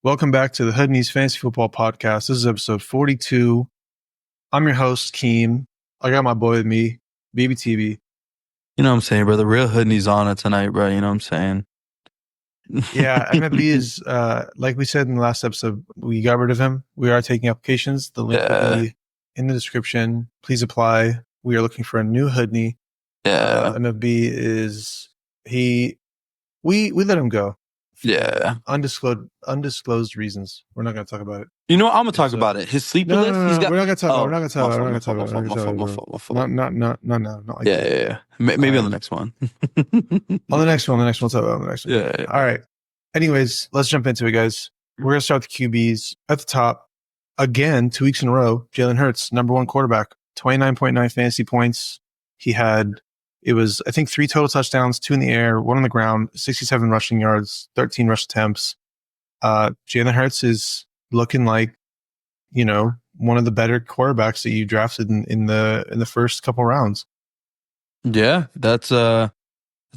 Welcome back to the Hood News Fantasy Football Podcast. This is episode 42. I'm your host, Keem. I got my boy with me, BBTB. You know what I'm saying, bro? The real Hoodney's on it tonight, bro. You know what I'm saying? Yeah, MFB is, like we said in the last episode, we got rid of him. We are taking applications. The link will be in the description. Please apply. We are looking for a new Hoodney. MFB is, we let him go. Undisclosed reasons. We're not going to talk about it. You know what? I'm going to talk about it. His sleeper list. We're not going to talk about it. We're not going to talk about it. Not like that. Maybe on the next one. On the next one. We'll talk about it on the next one. Yeah. All right. Anyways, let's jump into it, guys. We're going to start with the QBs. At the top, again, 2 weeks in a row, Jalen Hurts, number one quarterback, 29.9 fantasy points. It was, I think, 3 total touchdowns, 2 in the air, 1 on the ground, 67 rushing yards, 13 rush attempts. Jalen Hurts is looking like, one of the better quarterbacks that you drafted in the first couple rounds. Yeah, that's a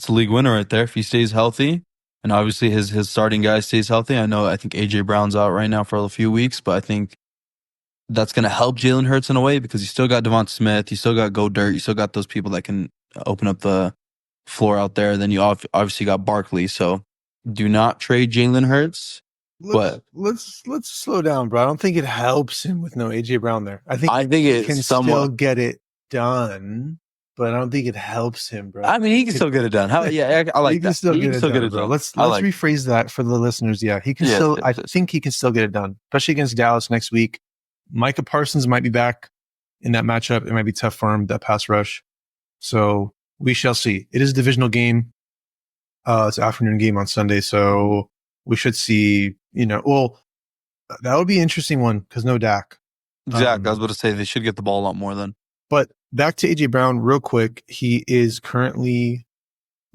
league winner right there if he stays healthy. And obviously his starting guy stays healthy. I think AJ Brown's out right now for a few weeks, but I think that's going to help Jalen Hurts in a way because you still got Devonta Smith, you still got Go Dirt, you still got those people that can open up the floor out there. Then you obviously got Barkley. So do not trade Jalen Hurts. Let's slow down, bro. I don't think it helps him with no AJ Brown there. I think he can still get it done, but I don't think it helps him, bro. I mean, he can still get it done. I like that. He can still get it done. Let's rephrase that for the listeners. Yeah, he can still. I think he can still get it done, especially against Dallas next week. Micah Parsons might be back in that matchup. It might be tough for him, that pass rush. So we shall see. It is a divisional game. It's an afternoon game on Sunday, so we should see. That would be an interesting one because no Dak. Exactly. I was about to say they should get the ball a lot more then. But back to AJ Brown real quick. He is currently.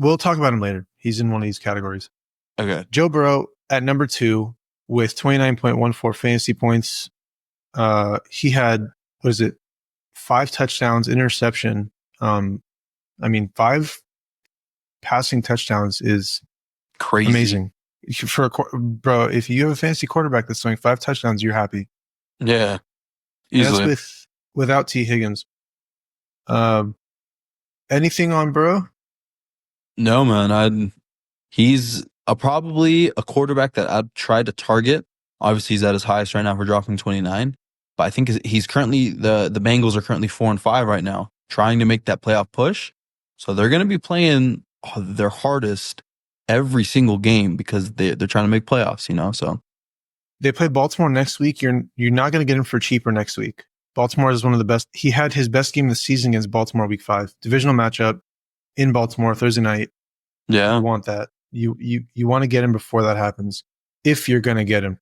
We'll talk about him later. He's in one of these categories. Okay. Joe Burrow at number 2 with 29.14 fantasy points. He had 5 touchdowns, interception. 5 passing touchdowns is crazy, amazing. Bro, if you have a fantasy quarterback that's throwing 5 touchdowns, you're happy. Yeah, easily. That's without T. Higgins. Anything on Burrow? No, man. He's probably a quarterback that I'd try to target. Obviously, he's at his highest right now for dropping 29. But I think he's currently the Bengals are currently 4-5 right now, trying to make that playoff push. So they're going to be playing their hardest every single game because they're trying to make playoffs. So they play Baltimore next week. You're not going to get him for cheaper next week. Baltimore is one of the best. He had his best game of the season against Baltimore week 5, divisional matchup in Baltimore Thursday night. Yeah, you want that. You want to get him before that happens. If you're going to get him,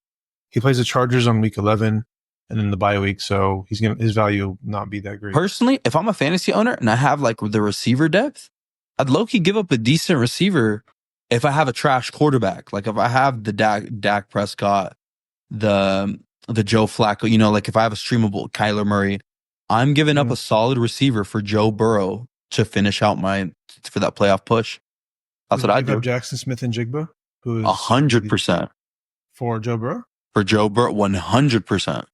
he plays the Chargers on week 11. And then the bye week, so his value will not be that great. Personally, if I'm a fantasy owner and I have the receiver depth, I'd low-key give up a decent receiver if I have a trash quarterback. Like if I have the Dak Prescott, the Joe Flacco, if I have a streamable Kyler Murray, I'm giving up a solid receiver for Joe Burrow to finish out for that playoff push. That's what I do. Jackson Smith and Jigba, who is 100% for Joe Burrow. For Joe Burrow, 100%.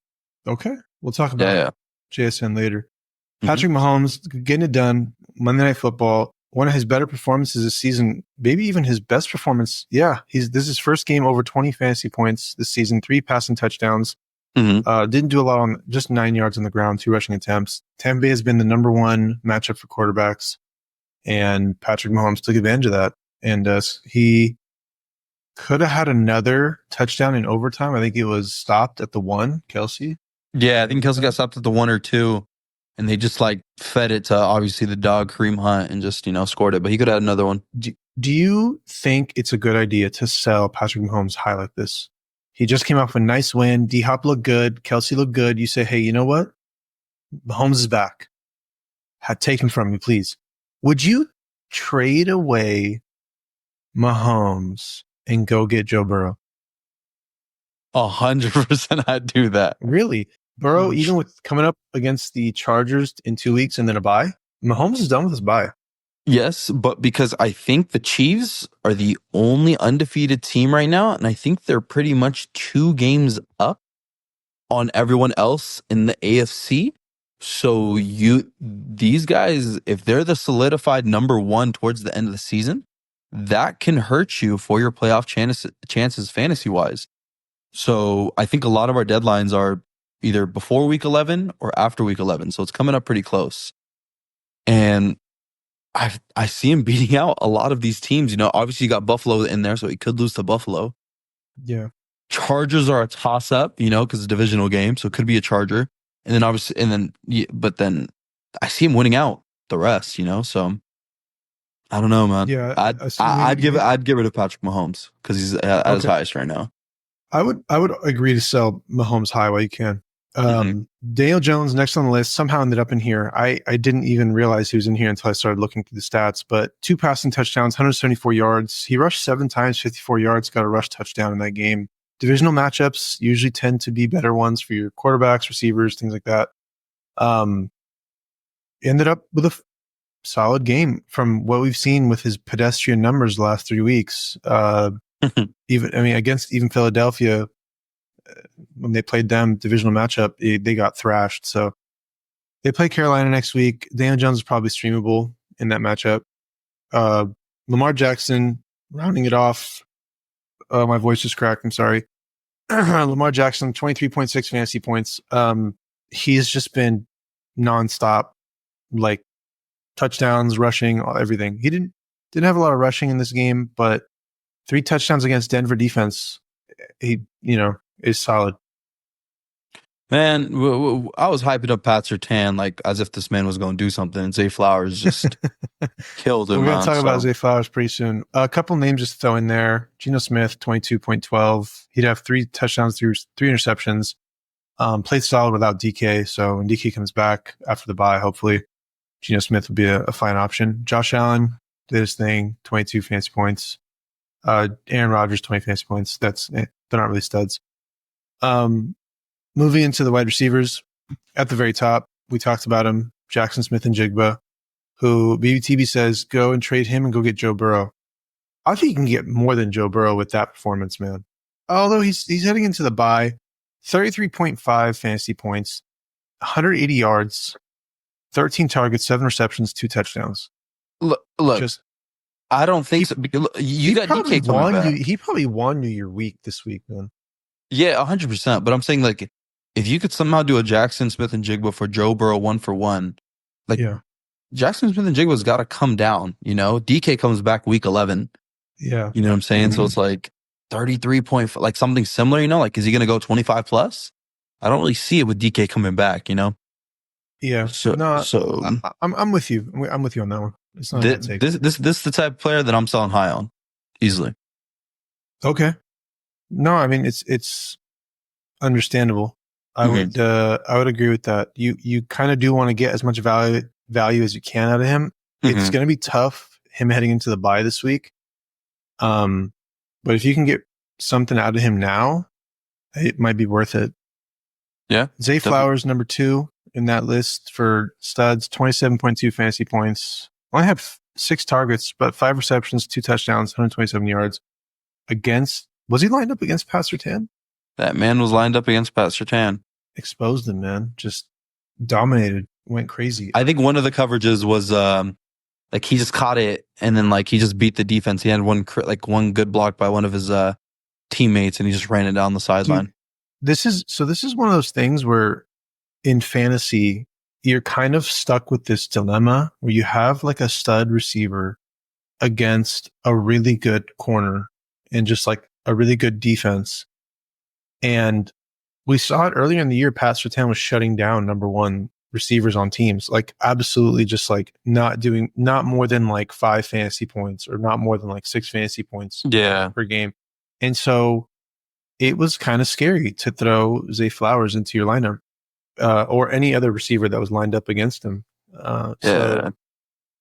Okay, we'll talk about JSN later. Patrick Mahomes getting it done. Monday Night Football, one of his better performances this season, maybe even his best performance. Yeah, this is his first game over 20 fantasy points this season. 3 passing touchdowns. Didn't do a lot on just 9 yards on the ground, 2 rushing attempts. Tampa Bay has been the number 1 matchup for quarterbacks, and Patrick Mahomes took advantage of that. And he could have had another touchdown in overtime. I think it was stopped at the 1, Kelsey. Yeah, I think Kelsey got stopped at the 1 or 2, and they just fed it to obviously the dog Kareem Hunt and just scored it. But he could have had another one. Do you think it's a good idea to sell Patrick Mahomes high like this? He just came off a nice win. D-Hop looked good. Kelsey looked good. You say, hey, you know what? Mahomes is back. Take him from me, please. Would you trade away Mahomes and go get Joe Burrow? 100% I'd do that. Really? Burrow, even with coming up against the Chargers in 2 weeks and then a bye, Mahomes is done with his bye. Yes, but because I think the Chiefs are the only undefeated team right now, and I think they're pretty much 2 games up on everyone else in the AFC. So these guys, if they're the solidified number 1 towards the end of the season, that can hurt you for your playoff chances fantasy wise. So I think a lot of our deadlines are either before week 11 or after week 11. So it's coming up pretty close. And I see him beating out a lot of these teams. Obviously you got Buffalo in there, so he could lose to Buffalo. Yeah. Chargers are a toss up, because it's a divisional game, so it could be a Charger. And then obviously, but then I see him winning out the rest, So I don't know, man. Yeah. I'd give it to Patrick Mahomes because he's at his highest right now. I would agree to sell Mahomes high while you can. Daniel Jones next on the list somehow ended up in here. I didn't even realize he was in here until I started looking through the stats, but 2 passing touchdowns, 174 yards. He rushed 7 times, 54 yards, got a rush touchdown in that game. Divisional matchups usually tend to be better ones for your quarterbacks, receivers, things like that. Ended up with a solid game from what we've seen with his pedestrian numbers the last 3 weeks. Against even Philadelphia, when they played them divisional matchup, they got thrashed. So they play Carolina next week. Daniel Jones is probably streamable in that matchup. Lamar Jackson rounding it off. My voice just cracked. I'm sorry. Lamar Jackson, 23.6 fantasy points. He's just been nonstop, like touchdowns, rushing, everything. He didn't have a lot of rushing in this game, but 3 touchdowns against Denver defense. He, is solid. Man, I was hyping up Pat Surtain like as if this man was going to do something, and Zay Flowers just killed him. We're going to talk about Zay Flowers pretty soon. A couple names just throw in there. Geno Smith, 22.12. He'd have 3 touchdowns through 3 interceptions. Played solid without DK, so when DK comes back after the bye, hopefully Geno Smith would be a fine option. Josh Allen did his thing, 22 fantasy points. Aaron Rodgers, 20 fantasy points. They're not really studs. Moving into the wide receivers, at the very top, we talked about him, Jackson Smith and Jigba, who BBTB says go and trade him and go get Joe Burrow. I think you can get more than Joe Burrow with that performance, man. Although he's heading into the bye, 33.5 fantasy points, 180 yards, 13 targets, 7 receptions, 2 touchdowns. Look, I don't think so. You got DK coming back. He probably won your week this week, man. Yeah, 100%. But I'm saying, like, if you could somehow do a Jackson Smith and Jigba for Joe Burrow 1-for-1, Jackson Smith and Jigba's got to come down. DK comes back week 11. Yeah, you know what I'm saying. So it's like 33 point, like something similar. Like, is he going to go 25 plus? I don't really see it with DK coming back. Yeah. I'm with you. I'm with you on that one. It's not this is the type of player that I'm selling high on easily. Okay. No, I mean it's understandable. I would agree with that. You kind of do want to get as much value as you can out of him. It's going to be tough him heading into the bye this week. But if you can get something out of him now, it might be worth it. Yeah. Zay Flowers, number 2 in that list for studs, 27.2 fantasy points. Only have 6 targets, but 5 receptions, 2 touchdowns, 127 yards. Was he lined up against Pat Surtain? That man was lined up against Pat Surtain. Exposed him, man. Just dominated. Went crazy. I think one of the coverages was like he just caught it and then like he just beat the defense. He had one good block by one of his teammates and he just ran it down the sideline. This is one of those things where in fantasy you're kind of stuck with this dilemma where you have like a stud receiver against a really good corner and just like a really good defense. And we saw it earlier in the year. Pat Surtain was shutting down number 1 receivers on teams, like absolutely just like not more than like 5 fantasy points or not more than like 6 fantasy points per game. And so it was kind of scary to throw Zay Flowers into your lineup or any other receiver that was lined up against him. So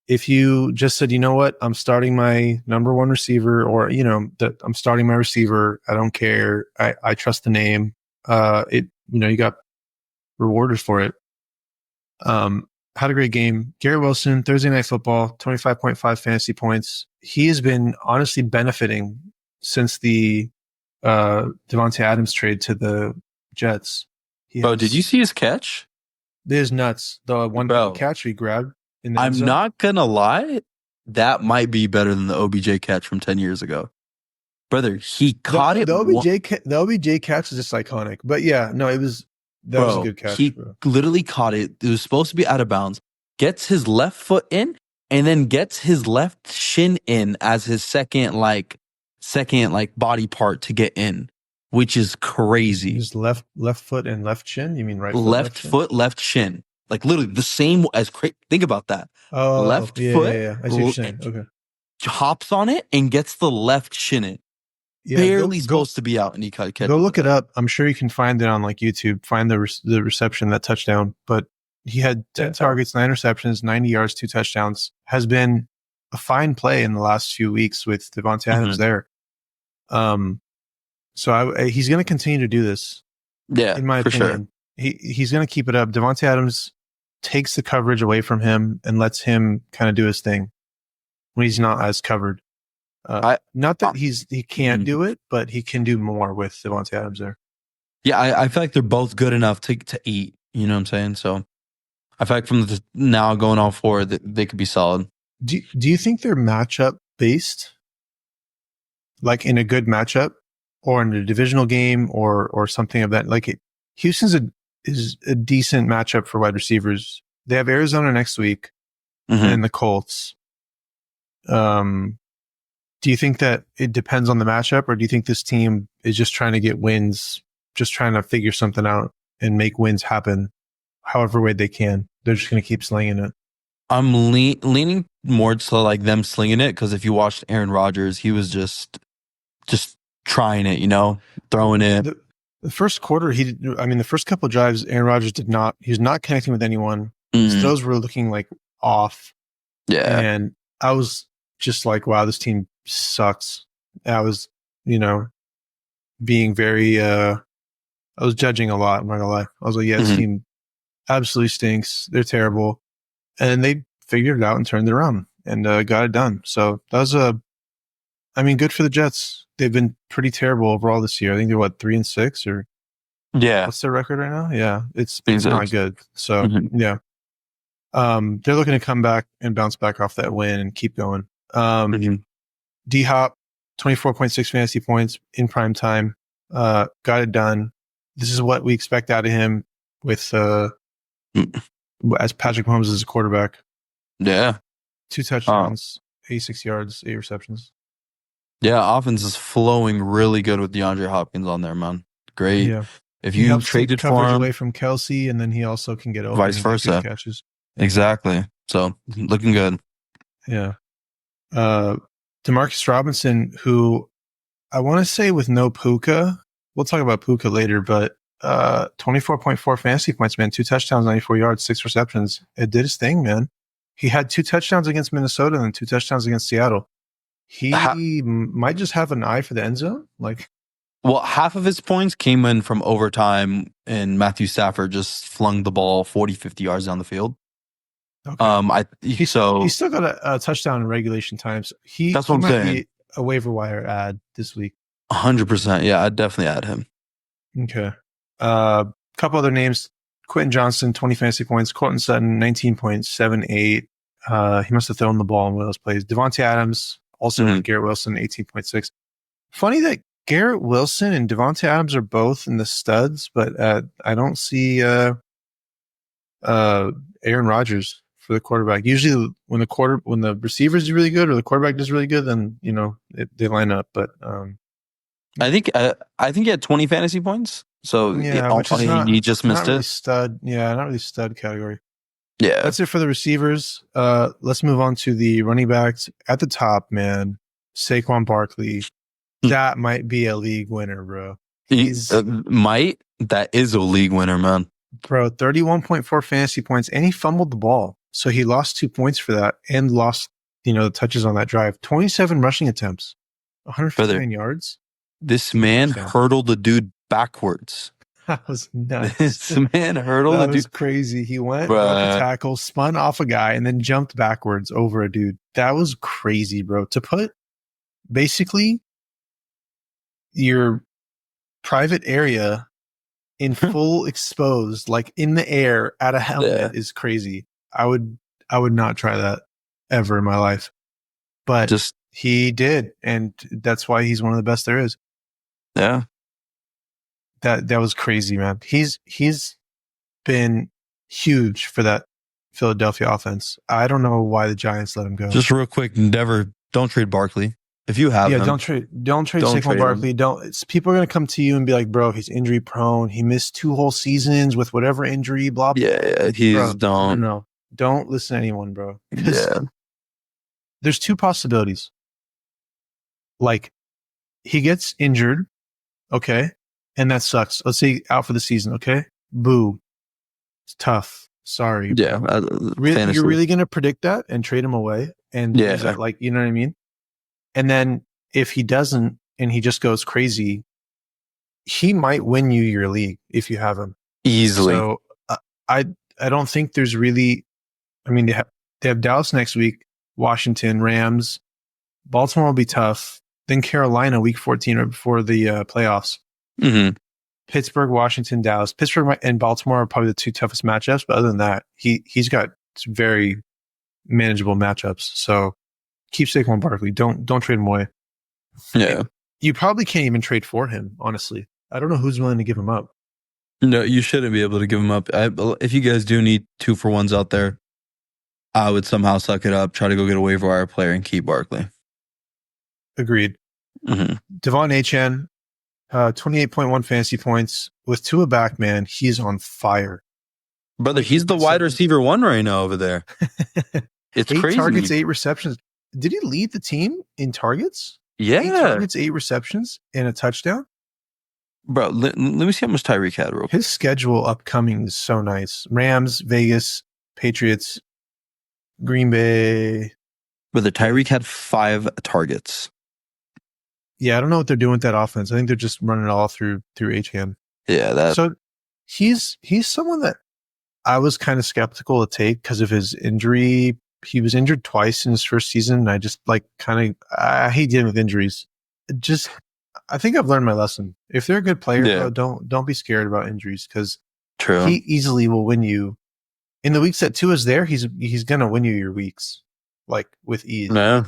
if you just said, you know what, I'm starting my number 1 receiver or, I'm starting my receiver. I don't care. I trust the name. You got rewarded for it. had a great game. Garrett Wilson, Thursday Night Football, 25.5 fantasy points. He has been honestly benefiting since the Devontae Adams trade to the Jets. Bro, did you see his catch? This is nuts. The one catch he grabbed in the end zone. I'm not gonna lie, that might be better than the OBJ catch from 10 years ago. Brother, he caught it. The OBJ catch is just iconic. But yeah, no, was a good catch. He literally caught it. It was supposed to be out of bounds. Gets his left foot in, and then gets his left shin in as his second body part to get in, which is crazy. His left foot and left shin? You mean right foot? Left foot, left shin. Like literally the same as think about that. Oh, left foot. Yeah. I see what you're saying. Okay. Hops on it and gets the left shin in. Yeah, barely supposed to be out, and he catches. Go look it up. I'm sure you can find it on like YouTube. Find the reception, that touchdown. But he had 10 targets, 9 receptions, 90 yards, 2 touchdowns. Has been a fine play in the last few weeks with Devontae Adams there. So he's going to continue to do this. Yeah, in my opinion, sure. He's going to keep it up. Devontae Adams takes the coverage away from him and lets him kind of do his thing when he's not as covered. Not that he can't do it, but he can do more with Devontae Adams there. Yeah, I feel like they're both good enough to eat. You know what I'm saying? So I feel like from now going on forward, that they could be solid. Do you think they're matchup based? Like in a good matchup, or in a divisional game, or something of that? Like Houston's is a decent matchup for wide receivers. They have Arizona next week, and the Colts. Do you think that it depends on the matchup, or do you think this team is just trying to get wins, just trying to figure something out and make wins happen however way they can? They're just going to keep slinging it. I'm leaning more to like them slinging it, because if you watched Aaron Rodgers, he was just trying it, throwing it. The first quarter, the first couple of drives, Aaron Rodgers he was not connecting with anyone. His throws were looking like off. Yeah. And I was just like, wow, this team sucks. I was, being very, I was judging a lot. I'm not gonna lie. I was like, yeah, this team absolutely stinks. They're terrible. And they figured it out and turned it around and got it done. So that was good for the Jets. They've been pretty terrible overall this year. I think they're 3-6 or what's their record right now? Yeah, it's not good. So yeah, they're looking to come back and bounce back off that win and keep going. D Hop, 24.6 fantasy points in prime time. Got it done. This is what we expect out of him with as Patrick Mahomes is a quarterback. Yeah. 2 touchdowns, 86 yards, 8 receptions. Yeah, offense is flowing really good with DeAndre Hopkins on there, man. Great. Yeah. If you traded for him away from Kelsey, and then he also can get open, vice versa. Catches. Exactly. So looking good. Yeah. Demarcus Robinson, who I want to say with no Puka, we'll talk about Puka later, but 24.4 fantasy points, man. 2 touchdowns, 94 yards, 6 receptions. It did his thing, man. He had 2 touchdowns against Minnesota and 2 touchdowns against Seattle. He might just have an eye for the end zone. Well, half of his points came in from overtime, and Matthew Stafford just flung the ball 40, 50 yards down the field. Okay. He still got a touchdown in regulation times. That's what I'm saying. Be a waiver wire ad this week. 100%. Yeah, I'd definitely add him. Okay. Couple other names. Quentin Johnson, 20 fantasy points. Courtland Sutton, 19.78. He must have thrown the ball in one of those plays. Devontae Adams, also Garrett Wilson, 18.6. Funny that Garrett Wilson and Devontae Adams are both in the studs, but I don't see Aaron Rodgers for the quarterback. Usually when the receiver is really good or the quarterback does really good, then they line up. But I think he had 20 fantasy points. So he just missed really it. Stud, yeah, not really stud category. Yeah, that's it for the receivers. Let's move on to the running backs at the top. Man, Saquon Barkley, that might be a league winner, bro. That is a league winner, man. Bro, 31.4 fantasy points, and he fumbled the ball, so he lost 2 points for that, and lost the touches on that drive. 27 rushing attempts, 159 yards. This man hurdled the dude backwards. That was nuts. This man hurdled. That was crazy. He went, broke a tackle, spun off a guy, and then jumped backwards over a dude. That was crazy, bro. To put basically your private area in full exposed, like in the air at a helmet, is crazy. I would not try that ever in my life. But he did, and that's why he's one of the best there is. Yeah. That was crazy, man. He's been huge for that Philadelphia offense. I don't know why the Giants let him go. Just real quick, don't trade Barkley. If you have him, don't trade Saquon Barkley. People are going to come to you and be like, bro, he's injury prone. He missed 2 whole seasons with whatever injury, blah, blah. Yeah, don't listen to anyone, bro. Yeah. There's 2 possibilities. Like, he gets injured, okay, and that sucks. Let's say out for the season, okay? Boo. It's tough. Sorry. Yeah. You're really going to predict that and trade him away? And is that, like, you know what I mean? And then if he doesn't and he just goes crazy, he might win you your league if you have him easily. So I don't think there's really. I mean, they have Dallas next week, Washington, Rams, Baltimore will be tough. Then Carolina week 14 right before the playoffs. Mm-hmm. Pittsburgh, Washington, Dallas. Pittsburgh and Baltimore are probably the 2 toughest matchups. But other than that, he's got very manageable matchups. So keep Saquon Barkley. Don't trade him away. Yeah. You probably can't even trade for him, honestly. I don't know who's willing to give him up. No, you shouldn't be able to give him up. If you guys do need 2-for-1s out there, I would somehow suck it up, try to go get a waiver wire player and keep Barkley. Agreed. Mm-hmm. Devon Achane, 28.1 fantasy points. With Tua back, man, he's on fire. Brother, he's the wide receiver 1 right now over there. It's 8 crazy. 8 targets, 8 receptions. Did he lead the team in targets? Yeah. 8 targets, 8 receptions, and a touchdown? Bro, let me see how much Tyreek had real quick. His schedule upcoming is so nice. Rams, Vegas, Patriots, Green Bay. Brother, Tyreek had 5 targets. Yeah, I don't know what they're doing with that offense. I think they're just running it all through Achane. Yeah, So he's someone that I was kind of skeptical to take because of his injury. He was injured twice in his first season, and I just I hate dealing with injuries. I think I've learned my lesson. If they're a good player, don't be scared about injuries because he easily will win you. In the weeks that Tua's there, he's gonna win you your weeks, like with ease. Yeah.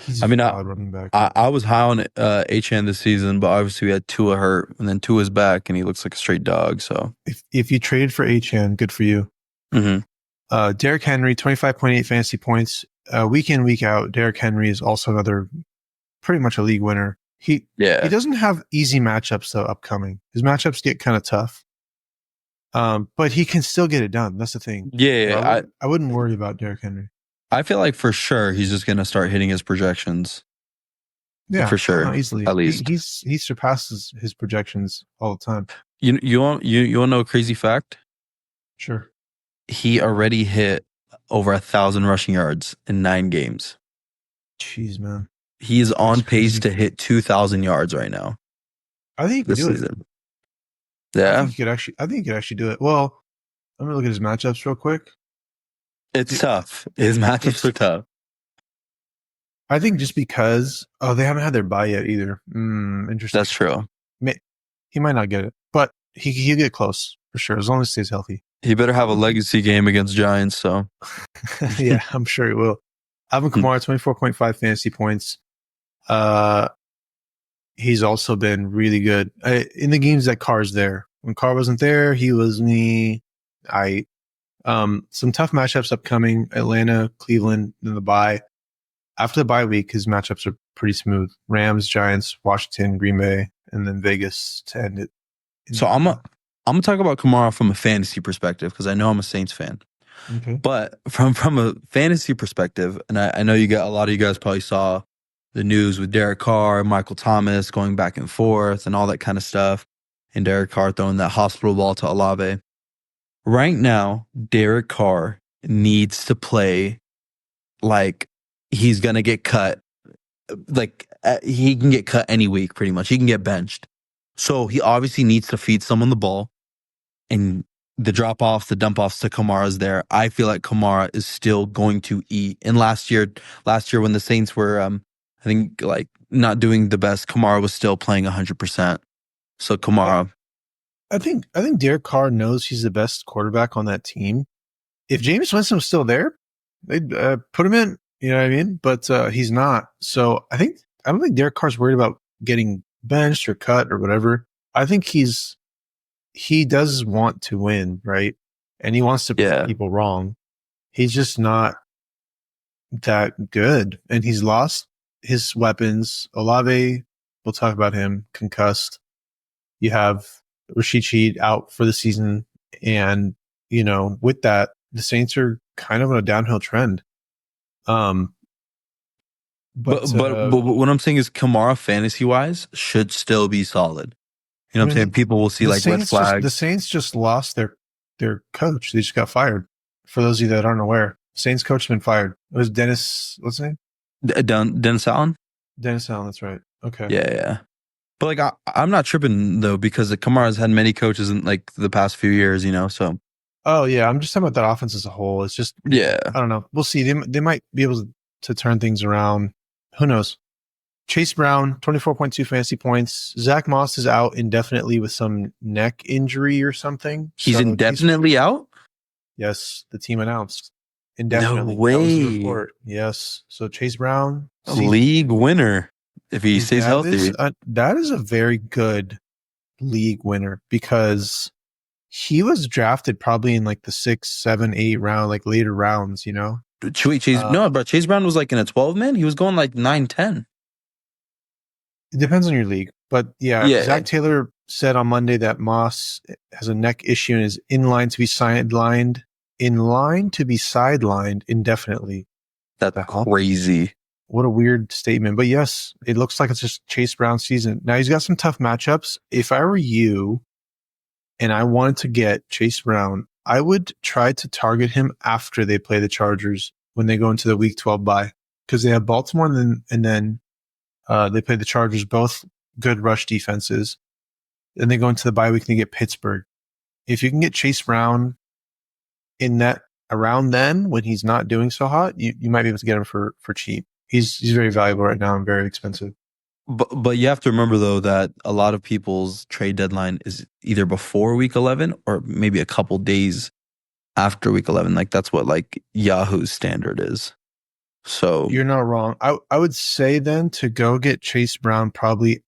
He's running back. I was high on Achane this season, but obviously we had Tua hurt, and then Tua's back, and he looks like a straight dog. So if you traded for Achane, good for you. Mm-hmm. Derrick Henry, 25.8 fantasy points. Week in, week out, Derrick Henry is also another pretty much a league winner. He doesn't have easy matchups though upcoming. His matchups get kind of tough. But he can still get it done. That's the thing. Yeah, I wouldn't worry about Derrick Henry. I feel like for sure he's just going to start hitting his projections. Yeah, for sure, easily. At least he surpasses his projections all the time. You want to know a crazy fact? Sure. He already hit over 1,000 rushing yards in 9 games. Jeez, man. He is on pace to hit 2,000 yards right now. I think he could do it. Yeah, I think he could actually do it. Well, let me look at his matchups real quick. It's tough. His matchups are tough. I think just because they haven't had their bye yet either. Interesting. That's true. He might not get it, but he'll get close for sure as long as he stays healthy. He better have a legacy game against Giants. So yeah, I'm sure he will. Alvin Kamara, 24.5 fantasy points. He's also been really good in the games that Carr's there. When Carr wasn't there, he was some tough matchups upcoming: Atlanta, Cleveland, then the bye. After the bye week, his matchups are pretty smooth: Rams, Giants, Washington, Green Bay, and then Vegas to end it. So I'm gonna talk about Kamara from a fantasy perspective because I know I'm a Saints fan. Okay. But from a fantasy perspective, and I know a lot of you guys probably saw the news with Derek Carr, Michael Thomas going back and forth and all that kind of stuff, and Derek Carr throwing that hospital ball to Olave. Right now, Derek Carr needs to play like he's going to get cut. Like he can get cut any week, pretty much. He can get benched. So he obviously needs to feed someone the ball, and the drop-offs, the dump-offs to Kamara's there. I feel like Kamara is still going to eat. And last year when the Saints were, I think, like, not doing the best, Kamara was still playing 100%. So Kamara. I think Derek Carr knows he's the best quarterback on that team. If Jameis Winston was still there, they'd put him in. You know what I mean? But he's not. So I don't think Derek Carr's worried about getting benched or cut or whatever. I think he does want to win, right? And he wants to prove people wrong. He's just not that good, and he's lost his weapons. Olave, we'll talk about him, concussed. You have Rashid Shaheed out for the season, and with that, the Saints are kind of on a downhill trend. But what I'm saying is Kamara fantasy wise should still be solid. You know what I'm saying? People will see like red flags. The Saints just lost their coach. They just got fired. For those of you that aren't aware, Saints coach has been fired. It was Dennis. What's his name? Dennis Allen. Dennis Allen. That's right. Okay. Yeah. But like I'm not tripping though, because Kamara's had many coaches in like the past few years. So. Oh yeah, I'm just talking about that offense as a whole. It's just I don't know. We'll see. They might be able to turn things around. Who knows? Chase Brown, 24.2 fantasy points. Zach Moss is out indefinitely with some neck injury or something. He's indefinitely out? Yes, the team announced. Indefinitely. No way. That was the report. Yes. So Chase Brown. League winner if he stays healthy. That is a very good league winner, because he was drafted probably in like the 6, 7, 8 round, like later rounds, But Chase Brown was like in a 12-man. He was going like 9, 10. It depends on your league, but Zach Taylor said on Monday that Moss has a neck issue and is in line to be sidelined indefinitely. That's crazy. What a weird statement. But yes, it looks like it's just Chase Brown's season. Now he's got some tough matchups. If I were you and I wanted to get Chase Brown, I would try to target him after they play the Chargers when they go into the Week 12 bye, because they have Baltimore and then they play the Chargers, both good rush defenses. Then they go into the bye week and they get Pittsburgh. If you can get Chase Brown in that around then when he's not doing so hot, you might be able to get him for cheap. He's very valuable right now and very expensive. But you have to remember though that a lot of people's trade deadline is either before week 11 or maybe a couple days after week 11. Like that's what like Yahoo's standard is. So you're not wrong. I would say then to go get Chase Brown probably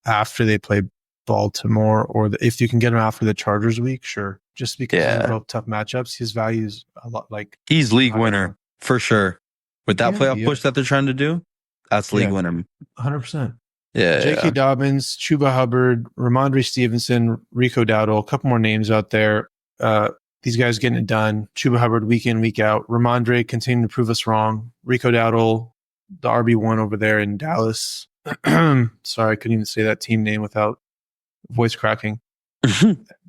after they play Baltimore, or if you can get him after the Chargers week, sure. Just because they're both tough matchups, his value is a lot like he's league winner for sure. With that playoff push that they're trying to do, that's league winner. 100%. Yeah. J.K. Dobbins, Chuba Hubbard, Ramondre Stevenson, Rico Dowdle, a couple more names out there. These guys getting it done. Chuba Hubbard week in, week out. Ramondre continuing to prove us wrong. Rico Dowdle, the RB1 over there in Dallas. Sorry, I couldn't even say that team name without voice cracking.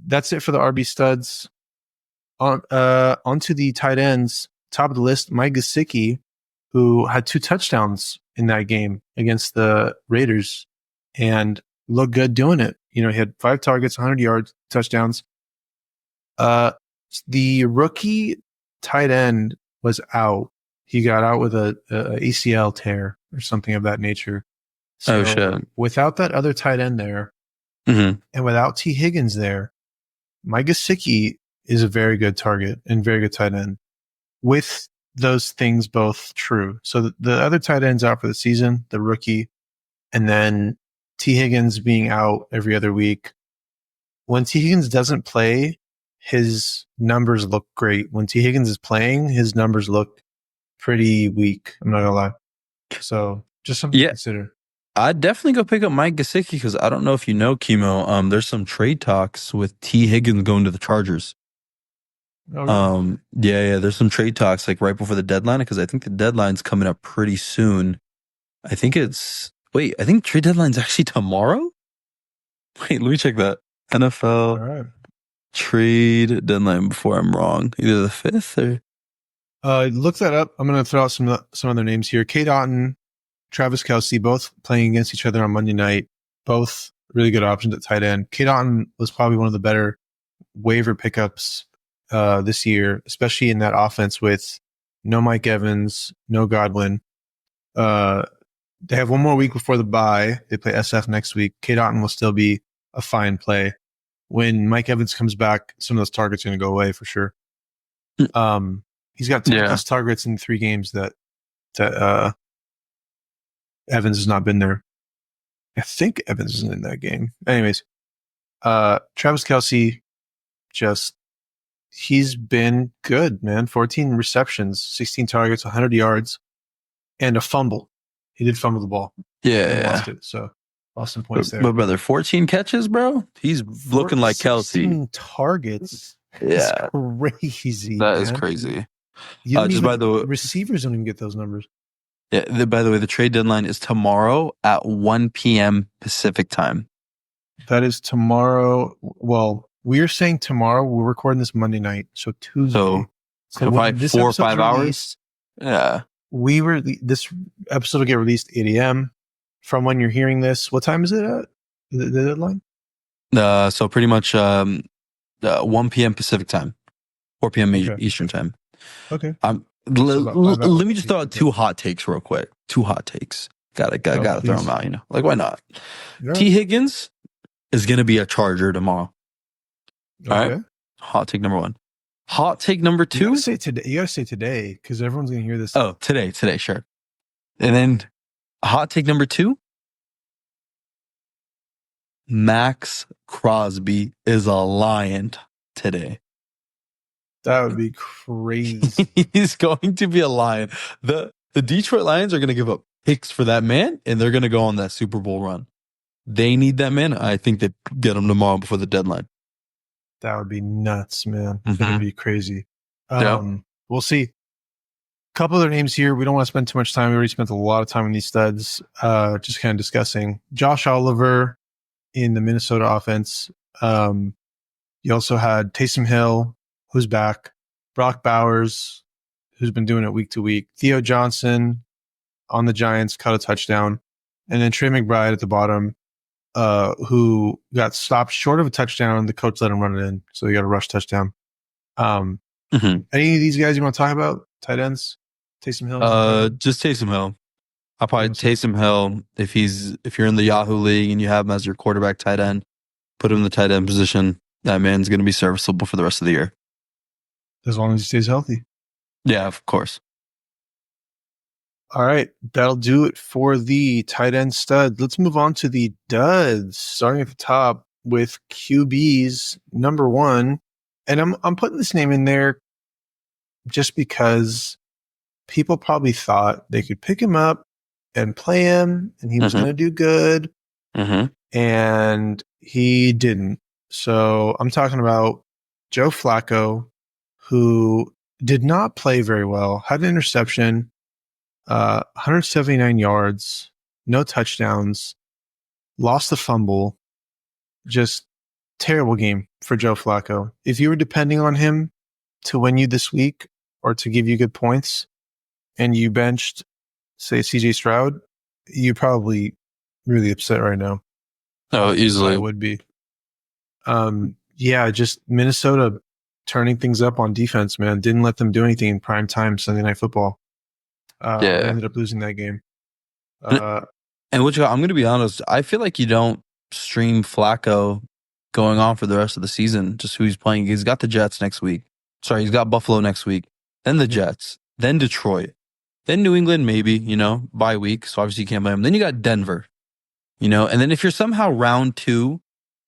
That's it for the RB studs. Onto the tight ends. Top of the list, Mike Gesicki, who had 2 touchdowns in that game against the Raiders and looked good doing it. He had 5 targets, 100 yards, touchdowns. The rookie tight end was out. He got out with a ACL tear or something of that nature. So shit. Without that other tight end there, and without T. Higgins there, Mike Gesicki is a very good target and very good tight end. With those things both true. So the other tight end's out for the season, the rookie, and then T. Higgins being out every other week. When T. Higgins doesn't play, his numbers look great. When T. Higgins is playing, his numbers look pretty weak. I'm not gonna lie. So just something to consider. I'd definitely go pick up Mike Gesicki because I don't know if you know, Chemo. There's some trade talks with T. Higgins going to the Chargers. Oh, really? There's some trade talks like right before the deadline, because I think the deadline's coming up pretty soon. I think trade deadline's actually tomorrow. Wait, let me check that. NFL trade deadline before I'm wrong. Either the 5th or. Look that up. I'm going to throw out some other names here. Kate Otten, Travis Kelce, both playing against each other on Monday night. Both really good options at tight end. Kate Otten was probably one of the better waiver pickups this year, especially in that offense with no Mike Evans, no Godwin. They have one more week before the bye. They play SF next week. Kate Otten will still be a fine play. When Mike Evans comes back, some of those targets are going to go away for sure. He's got 10 plus targets in 3 games that Evans has not been there. I think Evans isn't in that game. Anyways, Travis Kelce, he's been good, man. 14 receptions, 16 targets, 100 yards, and a fumble. He did fumble the ball. Yeah. Lost it, so lost some points there. But brother, 14 catches, bro? He's looking like Kelce. 16 targets. Yeah. That's crazy. That is crazy. By the way, receivers don't even get those numbers. Yeah. By the way, the trade deadline is tomorrow at 1 p.m. Pacific time. That is tomorrow. Well, we're saying tomorrow. We're recording this Monday night, so Tuesday. So probably 4 or 5 hours. Yeah. This episode will get released 8 a.m. from when you're hearing this. What time is it at? The deadline? So pretty much 1 p.m. Pacific time, 4 p.m. Eastern time. Okay. Let me just throw out 2 hot takes real quick. 2 hot takes. Gotta throw them out. Like why not? Yeah. T. Higgins is gonna be a Charger tomorrow. Okay. All right. Hot take number 1. Hot take number 2. You gotta say today because everyone's gonna hear this. Oh, today, sure. And then hot take number 2. Max Crosby is a Lion today. That would be crazy. He's going to be a Lion. The Detroit Lions are going to give up picks for that man, and they're going to go on that Super Bowl run. They need that man. I think they get him tomorrow before the deadline. That would be nuts, man. That would be crazy. Yeah. We'll see. A couple other names here. We don't want to spend too much time. We already spent a lot of time on these studs. Just kind of discussing Josh Oliver in the Minnesota offense. You also had Taysom Hill, who's back. Brock Bowers, who's been doing it week to week. Theo Johnson on the Giants caught a touchdown. And then Trey McBride at the bottom, who got stopped short of a touchdown. The coach let him run it in, so he got a rush touchdown. Any of these guys you want to talk about? Tight ends? Taysom Hill? Just Taysom Hill. I'll probably Taysom Hill if you're in the Yahoo League and you have him as your quarterback tight end, put him in the tight end position. That man's going to be serviceable for the rest of the year. As long as he stays healthy. Yeah, of course. All right. That'll do it for the tight end stud. Let's move on to the duds, starting at the top with QBs number 1. And I'm putting this name in there just because people probably thought they could pick him up and play him and he was going to do good. And he didn't. So I'm talking about Joe Flacco, who did not play very well, had an interception, 179 yards, no touchdowns, lost the fumble. Just terrible game for Joe Flacco. If you were depending on him to win you this week or to give you good points and you benched, say, CJ Stroud, you're probably really upset right now. Oh, easily. I would be. Yeah, just Minnesota turning things up on defense, man. Didn't let them do anything in prime time Sunday Night Football. Ended up losing that game. And which I'm going to be honest, I feel like you don't stream Flacco going on for the rest of the season, just who he's playing. He's got the Jets next week. Sorry, he's got Buffalo next week. Then the Jets. Then Detroit. Then New England, maybe, bye week. So obviously you can't play them. Then you got Denver, and then if you're somehow round 2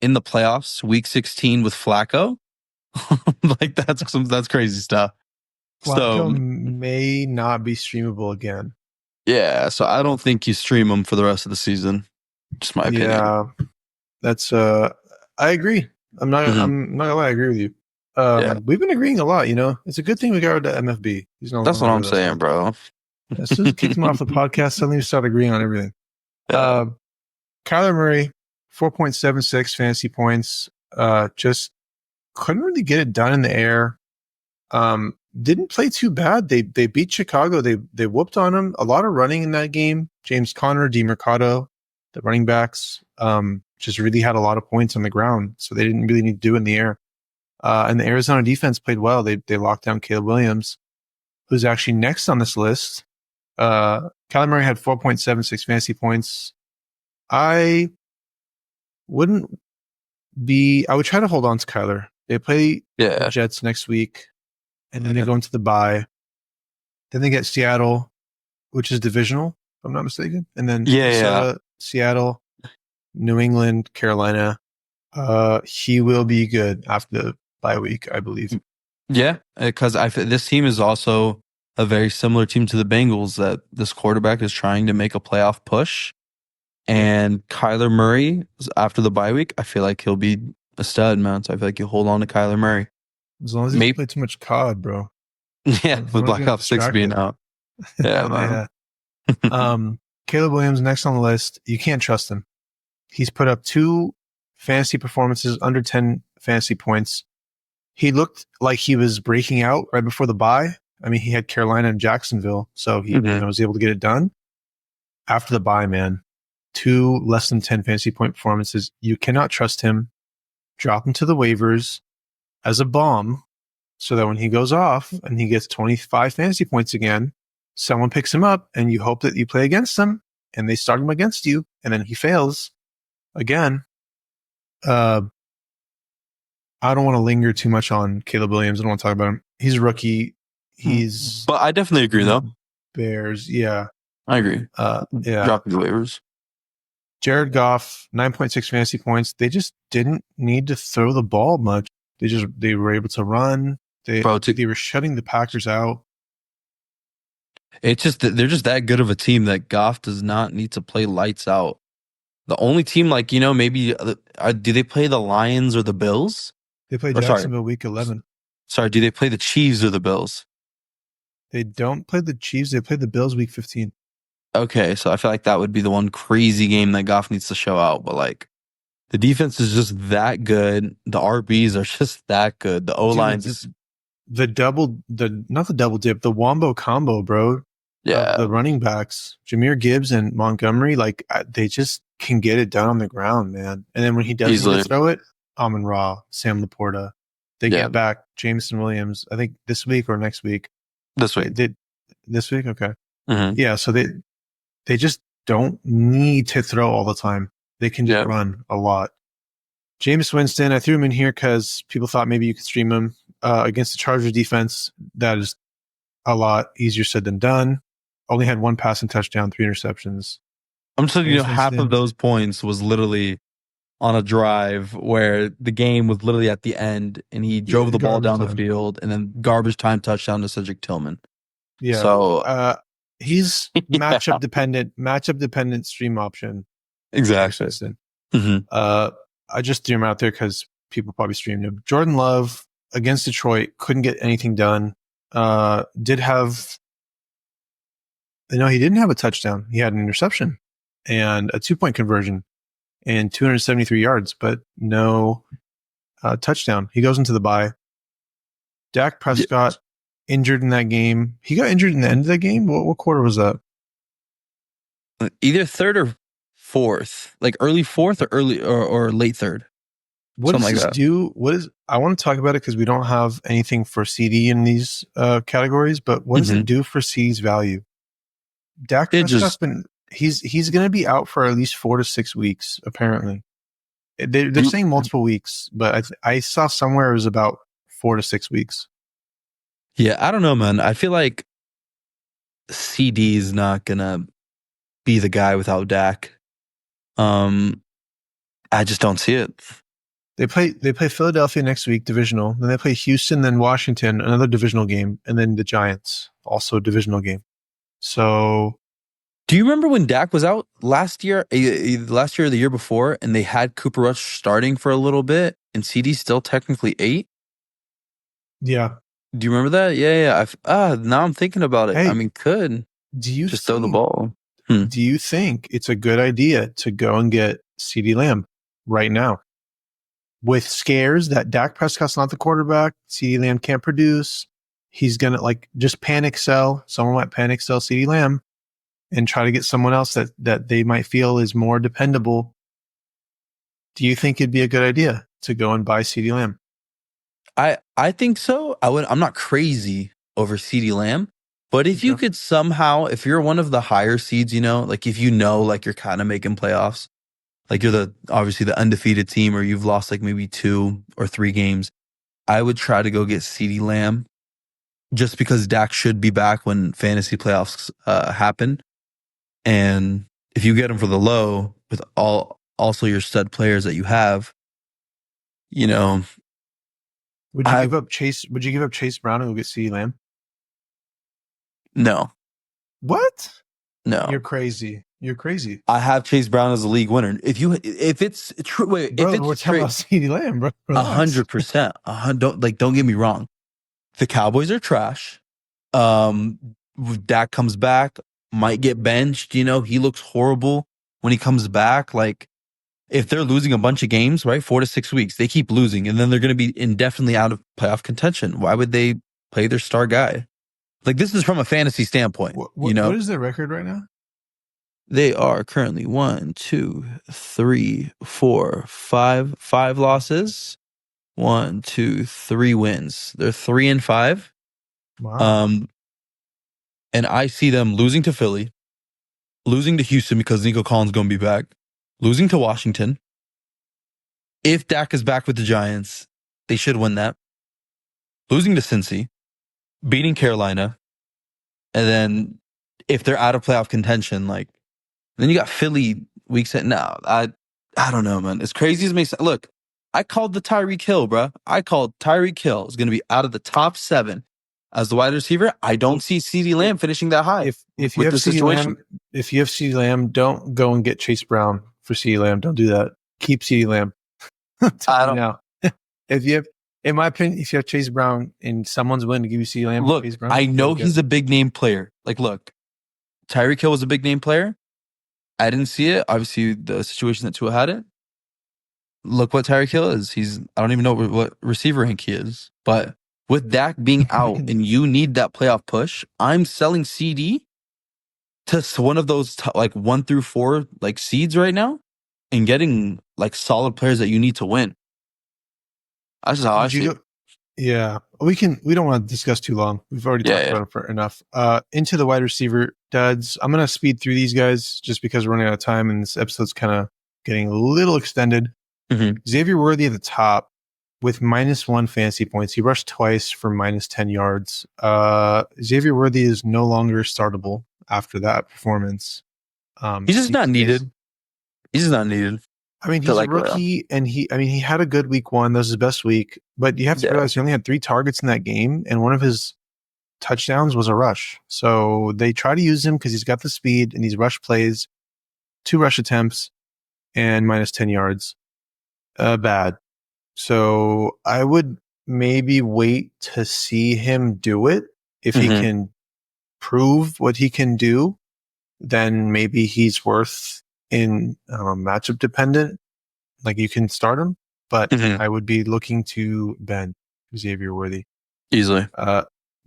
in the playoffs, week 16 with Flacco, like that's crazy stuff. Flacco may not be streamable again. Yeah, so I don't think you stream him for the rest of the season. Just my opinion. Yeah, that's I agree. I'm not gonna lie, I agree with you. We've been agreeing a lot. It's a good thing we got rid of MFB. That's what I'm saying, bro. As soon as we kicked him off the podcast, suddenly we started agreeing on everything. Kyler Murray, 4.76 fantasy points. Just couldn't really get it done in the air. Didn't play too bad. They beat Chicago. They whooped on them. A lot of running in that game. James Conner, DeMercado, the running backs. just really had a lot of points on the ground, so they didn't really need to do it in the air. And the Arizona defense played well. They locked down Caleb Williams, who's actually next on this list. Kyler Murray had 4.76 fantasy points. I would try to hold on to Kyler. They play the Jets next week, and then they go into the bye. Then they get Seattle, which is divisional, if I'm not mistaken. And then Minnesota, Seattle, New England, Carolina. He will be good after the bye week, I believe. Yeah, because this team is also a very similar team to the Bengals, that this quarterback is trying to make a playoff push. And Kyler Murray, after the bye week, I feel like he'll be a stud, man. So I feel like you hold on to Kyler Murray. As long as he doesn't play too much COD, bro. Yeah, with Black Ops 6 being out. Yeah, man. Caleb Williams, next on the list. You can't trust him. He's put up 2 fantasy performances under 10 fantasy points. He looked like he was breaking out right before the bye. I mean, he had Carolina and Jacksonville, so he was able to get it done. After the bye, man, 2 less than 10 fantasy point performances. You cannot trust him. Drop him to the waivers as a bomb so that when he goes off and he gets 25 fantasy points again, someone picks him up and you hope that you play against him and they start him against you and then he fails again. I don't want to linger too much on Caleb Williams. I don't want to talk about him. He's a rookie. But I definitely agree, though. Bears, yeah. I agree. Dropping the waivers. Jared Goff, 9.6 fantasy points. They just didn't need to throw the ball much. They were able to run. They were shutting the Packers out. It's just that they're just that good of a team that Goff does not need to play lights out. The only team, maybe do they play the Lions or the Bills? They play Jacksonville week 11. Sorry, do they play the Chiefs or the Bills? They don't play the Chiefs. They play the Bills week 15. Okay, so I feel like that would be the one crazy game that Goff needs to show out. But the defense is just that good. The RBs are just that good. The O-line is not the double dip, the wombo combo, bro. Yeah, the running backs, Jahmyr Gibbs and Montgomery, they just can get it done on the ground, man. And then when he doesn't throw it, Amon-Ra, Sam Laporta, they get back Jameson Williams. I think this week or next week. This week. This week, okay. Mm-hmm. Yeah, so they just don't need to throw all the time. They can just run a lot. Jameis Winston, I threw him in here because people thought maybe you could stream him against the Chargers defense. That is a lot easier said than done. Only had 1 passing touchdown, 3 interceptions. I'm telling you, half of those points was literally on a drive where the game was literally at the end and he drove the ball down the field and then garbage time touchdown to Cedric Tillman. Yeah. So he's matchup dependent stream option. Exactly. Mm-hmm. I just threw him out there because people probably streamed him. Jordan Love against Detroit couldn't get anything done. He didn't have a touchdown. He had an interception and a 2-point conversion and 273 yards, but no touchdown. He goes into the bye. Dak Prescott injured in that game. He got injured in the end of the game. What quarter was that? Either third or fourth, early fourth or early or late third. What does this do? I want to talk about it because we don't have anything for CD in these categories, but what does it do for CD's value? Dak Prescott's he's going to be out for at least 4 to 6 weeks, apparently. They're saying multiple weeks, but I saw somewhere it was about 4 to 6 weeks. Yeah, I don't know, man. I feel like CD is not going to be the guy without Dak. I just don't see it. They play Philadelphia next week, divisional. Then they play Houston, then Washington, another divisional game, and then the Giants, also a divisional game. So, do you remember when Dak was out last year or the year before, and they had Cooper Rush starting for a little bit, and CD still technically 8? Yeah. Do you remember that? Yeah. Now I'm thinking about it. Hey, I mean, do you just throw the ball? Do you think it's a good idea to go and get CeeDee Lamb right now? With scares that Dak Prescott's not the quarterback, CeeDee Lamb can't produce, he's going to just panic sell. Someone might panic sell CeeDee Lamb and try to get someone else that they might feel is more dependable. Do you think it'd be a good idea to go and buy CeeDee Lamb? I think so. I'm not crazy over CeeDee Lamb, but if you could somehow, if you're one of the higher seeds, like if like you're kind of making playoffs, like you're obviously the undefeated team, or you've lost like maybe 2 or 3 games, I would try to go get CeeDee Lamb just because Dak should be back when fantasy playoffs happen. And if you get him for the low with also your stud players that you have, Would you give up Chase? Would you give up Chase Brown and go get CeeDee Lamb? No. What? No. You're crazy. You're crazy. I have Chase Brown as a league winner. If it's true, wait, bro, if it's we're talking about CeeDee Lamb, bro. 100%. Don't get me wrong. The Cowboys are trash. Dak comes back, might get benched. He looks horrible when he comes back. Like, if they're losing a bunch of games, right, 4 to 6 weeks, they keep losing, and then they're going to be indefinitely out of playoff contention. Why would they play their star guy? Like, this is from a fantasy standpoint. What is their record right now? They are currently 1, 2, 3, 4, 5 losses. 1, 2, 3 wins. They're 3-5. Wow. And I see them losing to Philly, losing to Houston because Nico Collins is going to be back, losing to Washington. If Dak is back with the Giants, they should win that. Losing to Cincy, beating Carolina, and then if they're out of playoff contention, like, then you got Philly week set. No, I don't know, man. As crazy as it may sound, look, I called the Tyreek Hill, bro. I called Tyreek Hill is going to be out of the top 7 as the wide receiver. I don't see CeeDee Lamb finishing that high. If you have CeeDee Lamb, don't go and get Chase Brown for CeeDee Lamb. Don't do that. Keep CeeDee Lamb. I don't know. If you have, in my opinion, if you have Chase Brown and someone's willing to give you CeeDee Lamb, look, Chase Brown, I know he's a big name player. Like, look, Tyreek Hill was a big name player. I didn't see it. Obviously, the situation that Tua had it. Look what Tyreek Hill is. I don't even know what receiver rank he is. But with Dak being out and you need that playoff push, I'm selling CD to one of those like 1 through 4 like seeds right now and getting like solid players that you need to win. That's just how I see it. Yeah, we don't want to discuss too long. We've already talked about it for enough. Into the wide receiver duds. I'm going to speed through these guys just because we're running out of time and this episode's kind of getting a little extended. Mm-hmm. Xavier Worthy at the top with -1 fantasy points. He rushed twice for -10 yards. Xavier Worthy is no longer startable after that performance. He's just not needed. He's just not needed. I mean, he's a rookie, and he had a good week 1. That was his best week. But you have to realize he only had 3 targets in that game, and one of his touchdowns was a rush. So they try to use him because he's got the speed and these rush plays, 2 rush attempts, and -10 yards. Bad. So I would maybe wait to see him do it. If he can prove what he can do, then maybe he's worth in matchup dependent. Like, you can start him, but I would be looking to bench Xavier Worthy. Easily.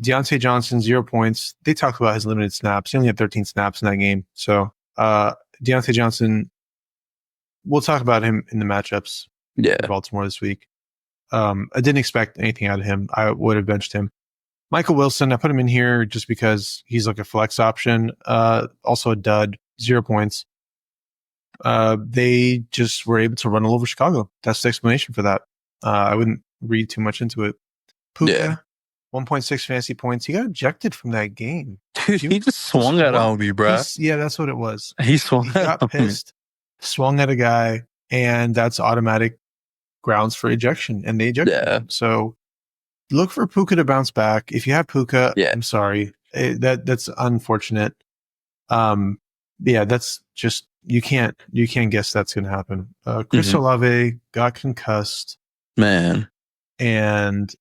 Deontay Johnson, 0 points. They talked about his limited snaps. He only had 13 snaps in that game. So Deontay Johnson, we'll talk about him in the matchups for Baltimore this week. I didn't expect anything out of him. I would have benched him. Michael Wilson, I put him in here just because he's like a flex option. Also a dud, 0 points. They just were able to run all over Chicago. That's the explanation for that. I wouldn't read too much into it. Puka, 1.6 fantasy points. He got ejected from that game. Dude, he just swung at Obi, bro. Yeah, that's what it was. He got pissed, swung at a guy, and that's automatic grounds for ejection, and they ejected him. So look for Puka to bounce back. If you have Puka, I'm sorry. That's unfortunate. That's just, you can't guess that's going to happen. Chris Olave got concussed. Man. And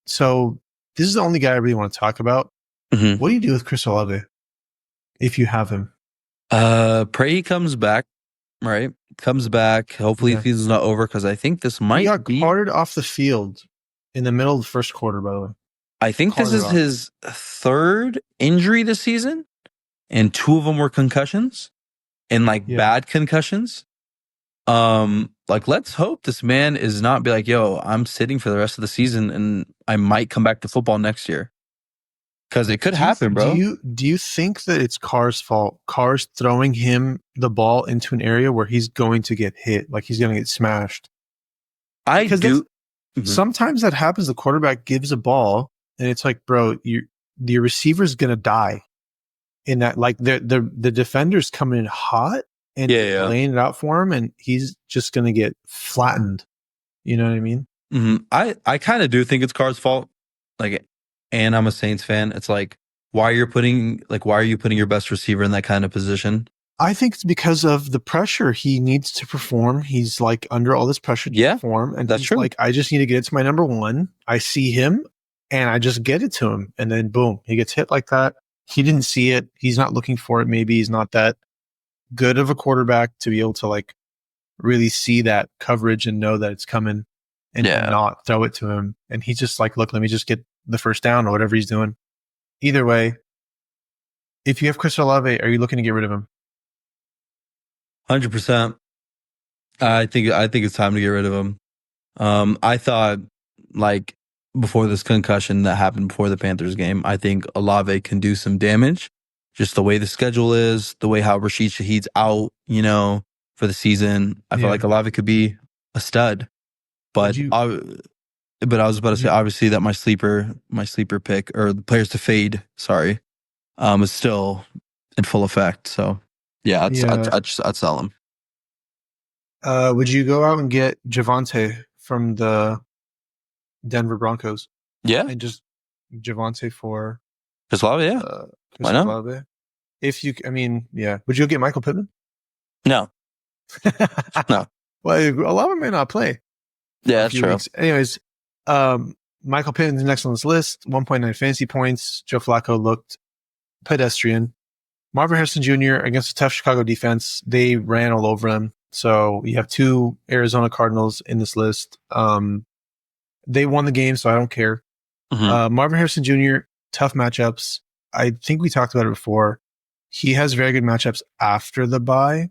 so this is the only guy I really want to talk about. What do you do with Chris Olave if you have him? Pray he comes back, right? Comes back. Hopefully the season's not over, because I think this might be... He got carted off the field in the middle of the first quarter, by the way. I think this is his 3rd injury this season, and 2 of them were concussions, and bad concussions. Like, let's hope this man is not be like, yo, I'm sitting for the rest of the season and I might come back to football next year. Because it could happen, bro. Do you think that it's Carr's fault? Carr's throwing him the ball into an area where he's going to get hit, like he's going to get smashed. I do. Sometimes that happens. The quarterback gives a ball, and it's like, bro, your receiver's going to die. In that, like the defender's coming in hot and laying it out for him, and he's just going to get flattened. You know what I mean? Mm-hmm. I kind of do think it's Carr's fault. Like, and I'm a Saints fan. It's like, why are you putting your best receiver in that kind of position? I think it's because of the pressure he needs to perform. He's like under all this pressure to perform, and that's he's true. Like, I just need to get it to my number one. I see him, and I just get it to him, and then boom, he gets hit like that. He didn't see it. He's not looking for it. Maybe he's not that good of a quarterback to be able to like really see that coverage and know that it's coming and not throw it to him. And he's just like, look, let me just get the first down or whatever he's doing. Either way, if you have Chris Olave, are you looking to get rid of him? 100%. I think it's time to get rid of him. I thought, like, before this concussion that happened before the Panthers game, I think Olave can do some damage. Just the way the schedule is, the way how Rashid Shaheed's out, for the season. I feel like Olave could be a stud. But I was about to say, obviously, that my sleeper pick, or the players to fade, is still in full effect. So I'd sell him. Would you go out and get Javonte from the Denver Broncos? Yeah. And just Javonte for Chris Olave, yeah. Why not? Olave. If you, I mean, yeah. Would you go get Michael Pittman? No. No. Well, Olave may not play. Yeah, that's true. Weeks. Anyways, Michael Pittman's next on this list, 1.9 fantasy points. Joe Flacco looked pedestrian. Marvin Harrison Jr. against a tough Chicago defense, they ran all over him. So you have two Arizona Cardinals in this list. They won the game, so I don't care. Mm-hmm. Marvin Harrison Jr., tough matchups. I think we talked about it before. He has very good matchups after the bye.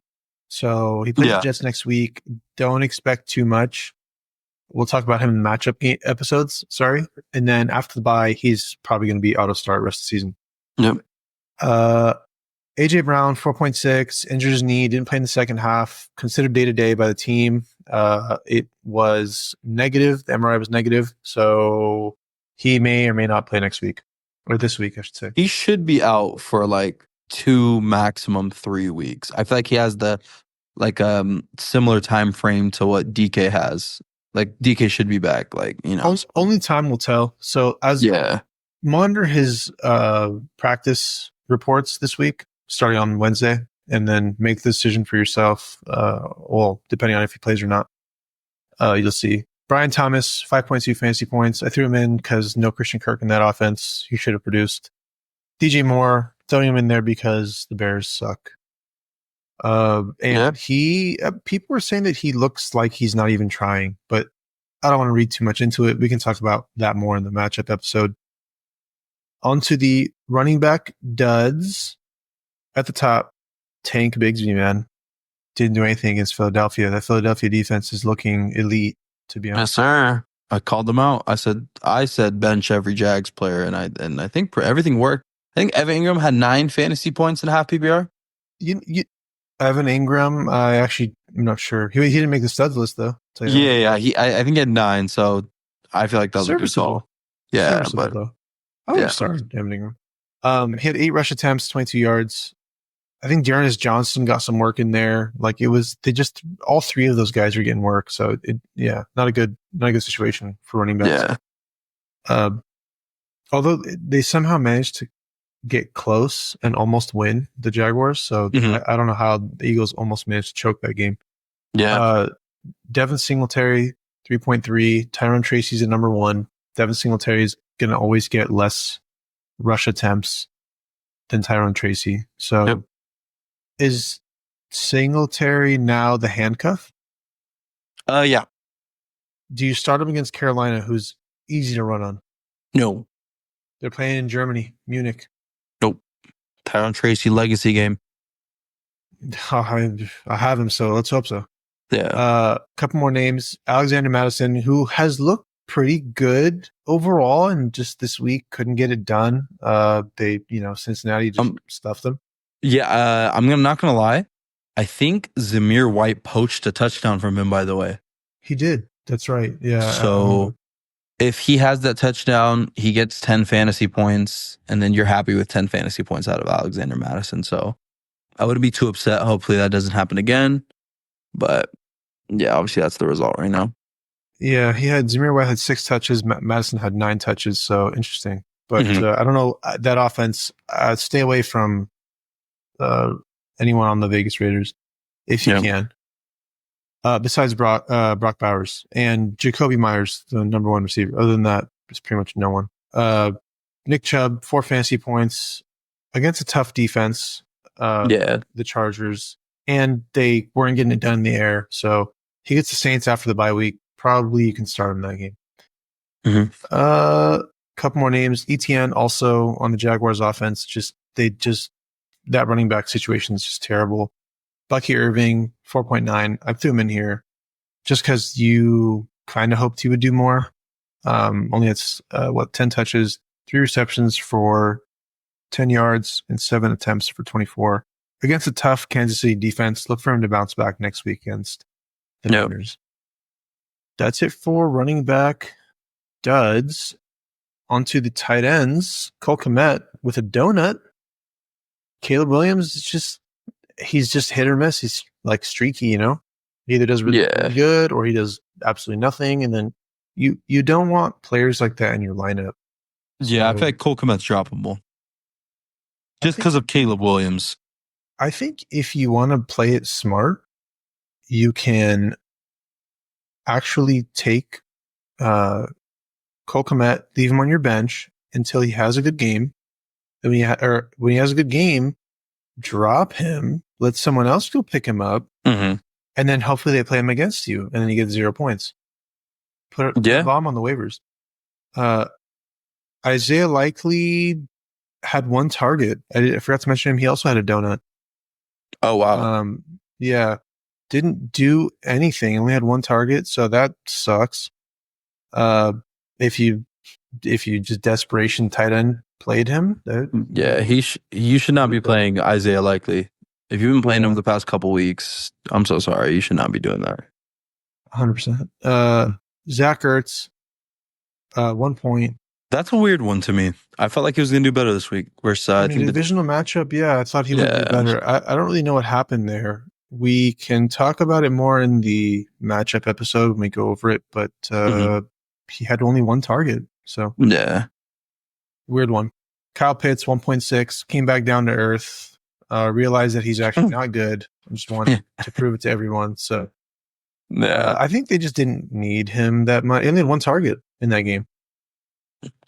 So he plays the Jets next week. Don't expect too much. We'll talk about him in matchup episodes. Sorry. And then after the bye, he's probably going to be auto start rest of the season. Yep. AJ Brown, 4.6, injured his knee, didn't play in the second half, considered day-to-day by the team. It was negative. The MRI was negative. So he may or may not play next week, or this week, I should say. He should be out for like 2, maximum 3 weeks. I feel like he has the similar time frame to what DK has. Like DK should be back. Only time will tell. So monitor his practice reports this week, starting on Wednesday, and then make the decision for yourself. Depending on if he plays or not, you'll see. Brian Thomas, 5.2 fantasy points. I threw him in because no Christian Kirk in that offense. He should have produced. DJ Moore, throwing him in there because the Bears suck. People were saying that he looks like he's not even trying, but I don't want to read too much into it. We can talk about that more in the matchup episode. On to the running back duds. At the top, Tank Bigsby, man. Didn't do anything against Philadelphia. That Philadelphia defense is looking elite, to be honest. Yes, sir. I called them out. I said bench every Jags player, and I think everything worked. I think Evan Ingram had 9 fantasy points in half PPR. Evan Ingram, I'm not sure. He didn't make the studs list though. Yeah. I think he had 9. So I feel like that was a good call. Yeah, but though. I would have started Evan Ingram. He had 8 rush attempts, 22 yards. I think Dearness Johnson got some work in there. Like all 3 of those guys are getting work. So not a good situation for running backs. Yeah. Although they somehow managed to get close and almost win the Jaguars. So I don't know how the Eagles almost managed to choke that game. Yeah. Devin Singletary, 3.3. Tyrone Tracy's at number 1. Devin Singletary is going to always get less rush attempts than Tyrone Tracy. So is Singletary now the handcuff? Yeah. Do you start him against Carolina, who's easy to run on? No. They're playing in Germany, Munich. Nope. Tyrone Tracy legacy game. I have him, so let's hope so. Yeah. Couple more names. Alexander Madison, who has looked pretty good overall, and just this week couldn't get it done. Cincinnati just stuffed them. Yeah, I'm not gonna lie. I think Zamir White poached a touchdown from him, by the way. He did. That's right. Yeah. So if he has that touchdown, he gets 10 fantasy points, and then you're happy with 10 fantasy points out of Alexander Madison. So I wouldn't be too upset. Hopefully that doesn't happen again. But yeah, obviously that's the result right now. Yeah, Zamir White had 6 touches. Madison had 9 touches. So interesting. But I don't know that offense. Stay away from anyone on the Vegas Raiders if you can. Besides Brock Bowers and Jacoby Myers, the number 1 receiver. Other than that, it's pretty much no one. Nick Chubb, 4 fantasy points against a tough defense. The Chargers, and they weren't getting it done in the air. So he gets the Saints after the bye week. Probably you can start him in that game. Couple more names. ETN also on the Jaguars offense. That running back situation is just terrible. Bucky Irving, 4.9. I threw him in here just because you kind of hoped he would do more. Only it's 10 touches, 3 receptions for 10 yards, and 7 attempts for 24. Against a tough Kansas City defense, look for him to bounce back next week against the Niners. That's it for running back duds. Onto the tight ends. Cole Kmet with a donut. Caleb Williams he's just hit or miss. He's like streaky, He either does really good or he does absolutely nothing. And then you don't want players like that in your lineup. Yeah, I feel like Cole Kmet's droppable. Just because of Caleb Williams. I think if you want to play it smart, you can actually take Cole Kmet, leave him on your bench until he has a good game. And when he has a good game, drop him, let someone else go pick him up, and then hopefully they play him against you, and then you get 0 points. Put a bomb on the waivers. Isaiah Likely had 1 target. I forgot to mention him. He also had a donut. Oh, wow. Didn't do anything. Only had 1 target, so that sucks. If you just desperation tight end played him, you should not be playing Isaiah Likely. If you've been playing him the past couple weeks, I'm so sorry. You should not be doing that. 100%. Zach Ertz, 1 point. That's a weird one to me. I felt like he was going to do better this week. Versus, I think divisional matchup, I thought he would do better. I don't really know what happened there. We can talk about it more in the matchup episode when we go over it, but he had only 1 target. So weird one. Kyle Pitts, 1.6, came back down to earth, realized that he's actually not good. I just wanted to prove it to everyone. So I think they just didn't need him that much. He only had 1 target in that game.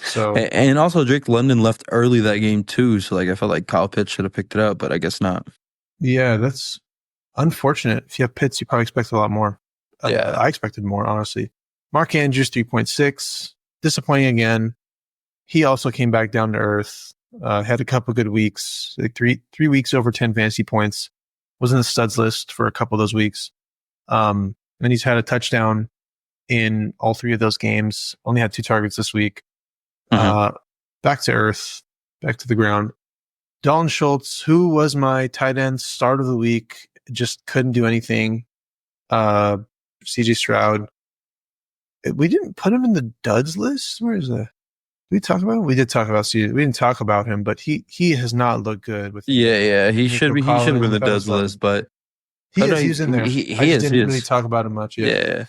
So and also Drake London left early that game too. So I felt like Kyle Pitts should have picked it up, but I guess not. Yeah, that's unfortunate. If you have Pitts, you probably expect a lot more. I expected more, honestly. Mark Andrews, 3.6. Disappointing again. He also came back down to earth. Had a couple good weeks, like three weeks over 10 fantasy points. Was in the studs list for a couple of those weeks. And he's had a touchdown in all 3 of those games. Only had 2 targets this week. Back to earth, back to the ground. Dalton Schultz, who was my tight end start of the week, just couldn't do anything. CJ Stroud. We didn't put him in the duds list. Where is that? Did we talk about him? We did talk about CJ. We didn't talk about him, but he has not looked good with. He should be. He should have been the duds list, but he's in there. I didn't really talk about him much yet.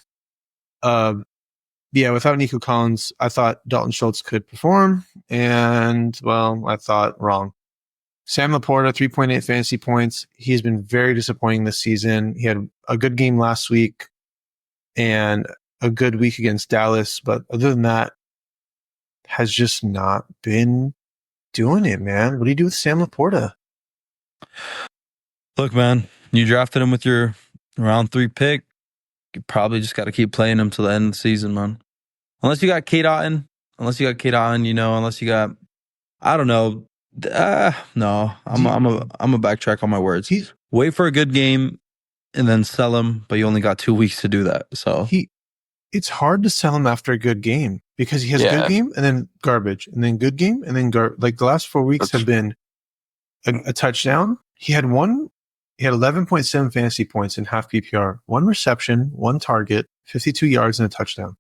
Without Nico Collins, I thought Dalton Schultz could perform, and I thought wrong. Sam Laporta, 3.8 fantasy points. He's been very disappointing this season. He had a good game last week and a good week against Dallas, but other than that, has just not been doing it, man. What do you do with Sam Laporta? Look, man, you drafted him with your round 3 pick. You probably just got to keep playing him till the end of the season, man. Unless you got Kate Otten, unless you got, I don't know. No, I'm a backtrack on my words. Wait for a good game and then sell him, but you only got 2 weeks to do that. So it's hard to sell him after a good game because he has good game and then garbage and then good game and then like the last 4 weeks have been a touchdown. He had 11.7 fantasy points in half PPR, 1 reception, 1 target, 52 yards and a touchdown.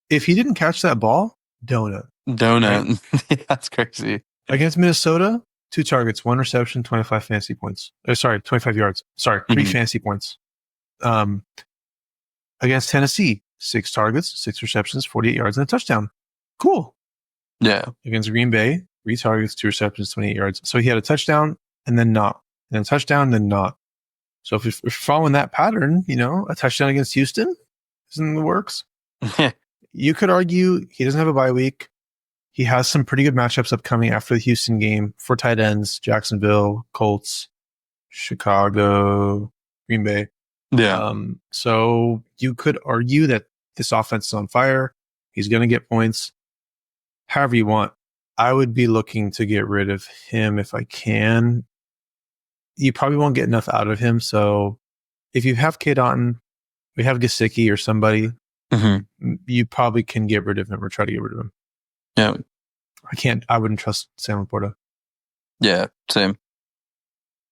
If he didn't catch that ball, donut. Right? That's crazy. Against Minnesota, 2 targets, 1 reception, 25 fantasy points. 25 yards. 3 fantasy points. Against Tennessee, 6 targets, 6 receptions, 48 yards, and a touchdown. Cool. Yeah. Against Green Bay, 3 targets, 2 receptions, 28 yards. So he had a touchdown and then not. And then a touchdown, then not. So if you're following that pattern, a touchdown against Houston isn't in the works. You could argue he doesn't have a bye week. He has some pretty good matchups upcoming after the Houston game for tight ends, Jacksonville, Colts, Chicago, Green Bay. Yeah. So you could argue that this offense is on fire. He's going to get points. However you want. I would be looking to get rid of him if I can. You probably won't get enough out of him. So if you have Cade Otton, we have Gesicki or somebody, you probably can get rid of him or try to get rid of him. Yeah. I wouldn't trust Sam Laporta. Yeah, same.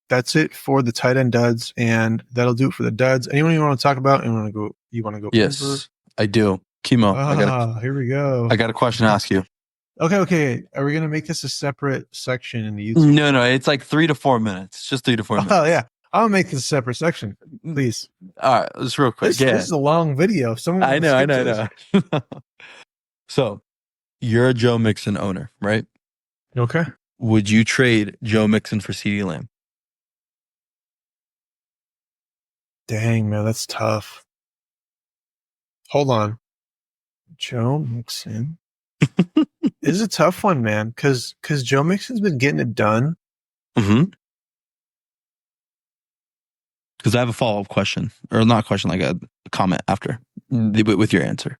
That's it for the tight end duds, and that'll do it for the duds. Anyone you want to talk about? You want to go? Yes, over? I do. Kimo, here we go. I got a question to ask you. Okay. Are we going to make this a separate section in the YouTube? No. It's like 3 to 4 minutes. It's just 3 to 4 minutes. Oh, yeah. I'll make this a separate section, please. All right, just real quick. This is a long video. I know. So, you're a Joe Mixon owner, right? Okay. Would you trade Joe Mixon for CeeDee Lamb? Dang, man, that's tough. Hold on. Joe Mixon. It's a tough one, man, because Joe Mixon's been getting it done. Because I have a follow-up question, or not a question, like a comment after with your answer.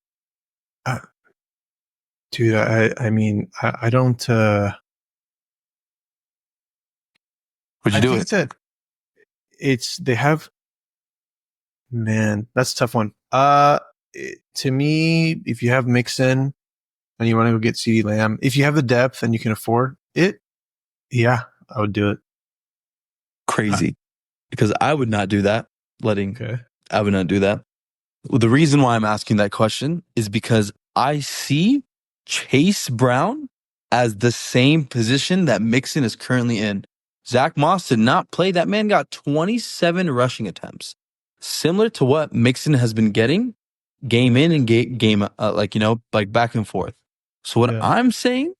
Dude, I mean, I don't. Would you do it? They have. Man, that's a tough one. To me, if you have Mixon and you want to go get CeeDee Lamb, if you have the depth and you can afford it, yeah, I would do it. Crazy. Because I would not do that. I would not do that. Well, the reason why I'm asking that question is because I see Chase Brown as the same position that Mixon is currently in. Zach Moss did not play. That man got 27 rushing attempts. Similar to what Mixon has been getting game in and game like back and forth. So what I'm saying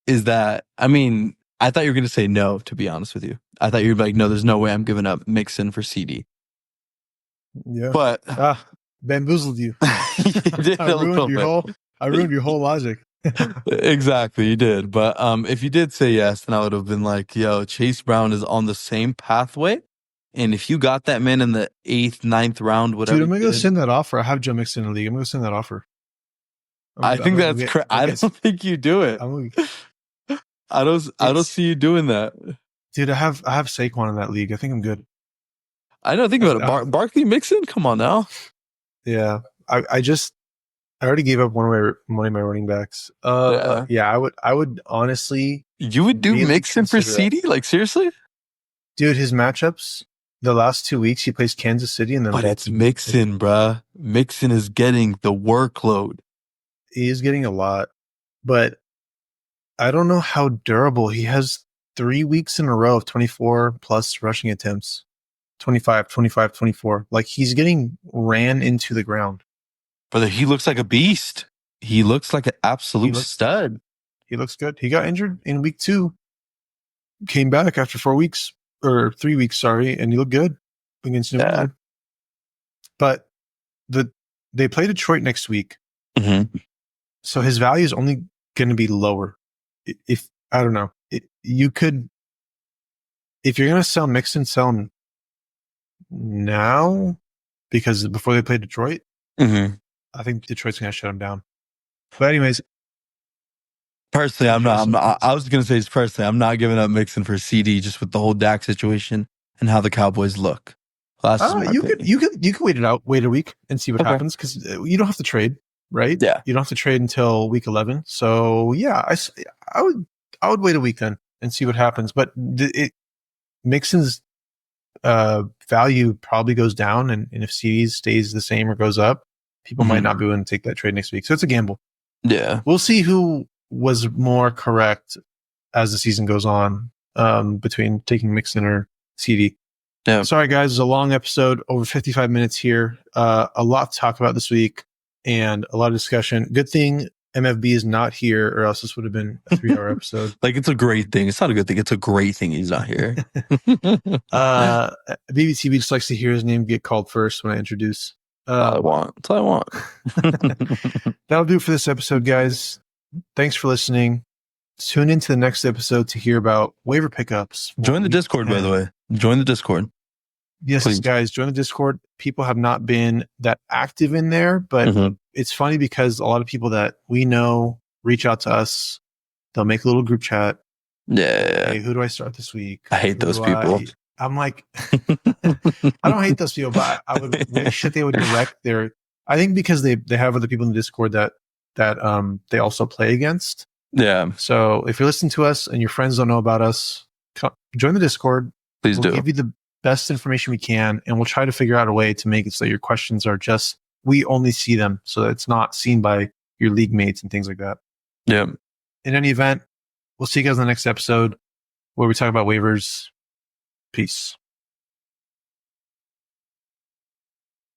is that, I mean, I thought you were going to say no, to be honest with you. I thought you'd be like, no, there's no way I'm giving up Mixon for CD. Yeah. But bamboozled you. I ruined your whole logic. Exactly, you did. But if you did say yes, then I would have been like, yo, Chase Brown is on the same pathway. And if you got that man in the 8th, 9th round, whatever. Dude, I'm going to go send that offer. I have Joe Mixon in the league. I'm going to send that offer. I think that's crazy. I don't think you do it. I don't see you doing that. Dude, I have Saquon in that league. I think I'm good. I don't think about it. Barkley Mixon? Come on now. Yeah. I already gave up one of my running backs. I would honestly. You would do really Mixon for CD? Like, seriously? Dude, his matchups, the last 2 weeks, he plays Kansas City and then. But it's Mixon, bruh. Mixon is getting the workload. He is getting a lot, but I don't know how durable. He has 3 weeks in a row of 24 plus rushing attempts. 25, 25, 24. Like, he's getting ran into the ground. Brother, he looks like a beast. He looks like an absolute stud. He looks good. He got injured in week 2. Came back after 4 weeks, or 3 weeks, sorry, and he looked good against New England. But they play Detroit next week. Mm-hmm. So his value is only going to be lower. If I don't know. You could, if you're going to sell Mixon, sell him now, because before they play Detroit, I think Detroit's going to shut him down. But anyways, personally, I'm not. I was going to say, personally, I'm not giving up Mixon for CD just with the whole Dak situation and how the Cowboys look. You could wait it out, wait a week and see what happens, because you don't have to trade, right? Yeah, you don't have to trade until week 11. So yeah, I would wait a week then and see what happens. But Mixon's value probably goes down, and if CDs stays the same or goes up, people might not be willing to take that trade next week. So it's a gamble. Yeah, we'll see who was more correct as the season goes on, between taking Mixon or CD. Yeah. Sorry, guys. It was a long episode, over 55 minutes here. A lot to talk about this week and a lot of discussion. Good thing MFB is not here, or else this would have been a 3-hour episode. It's a great thing. It's not a good thing. It's a great thing he's not here. BBTB just likes to hear his name get called first when I introduce. That's all I want. That's all I want. That'll do it for this episode, guys. Thanks for listening. Tune into the next episode to hear about waiver pickups. Join the Discord, by the way. Join the Discord. Yes, please. Guys, join the Discord. People have not been that active in there, but it's funny because a lot of people that we know reach out to us. They'll make a little group chat. Yeah. Hey, who do I start this week? I hate those people. I'm like, I don't hate those people, but I would wish that they would direct their. I think because they have other people in the Discord that they also play against. Yeah. So if you're listening to us and your friends don't know about us, join the Discord. Please do. We'll give you the best information we can, and we'll try to figure out a way to make it so your questions are just, we only see them, so that it's not seen by your league mates and things like that. Yeah. In any event, we'll see you guys in the next episode where we talk about waivers. Peace.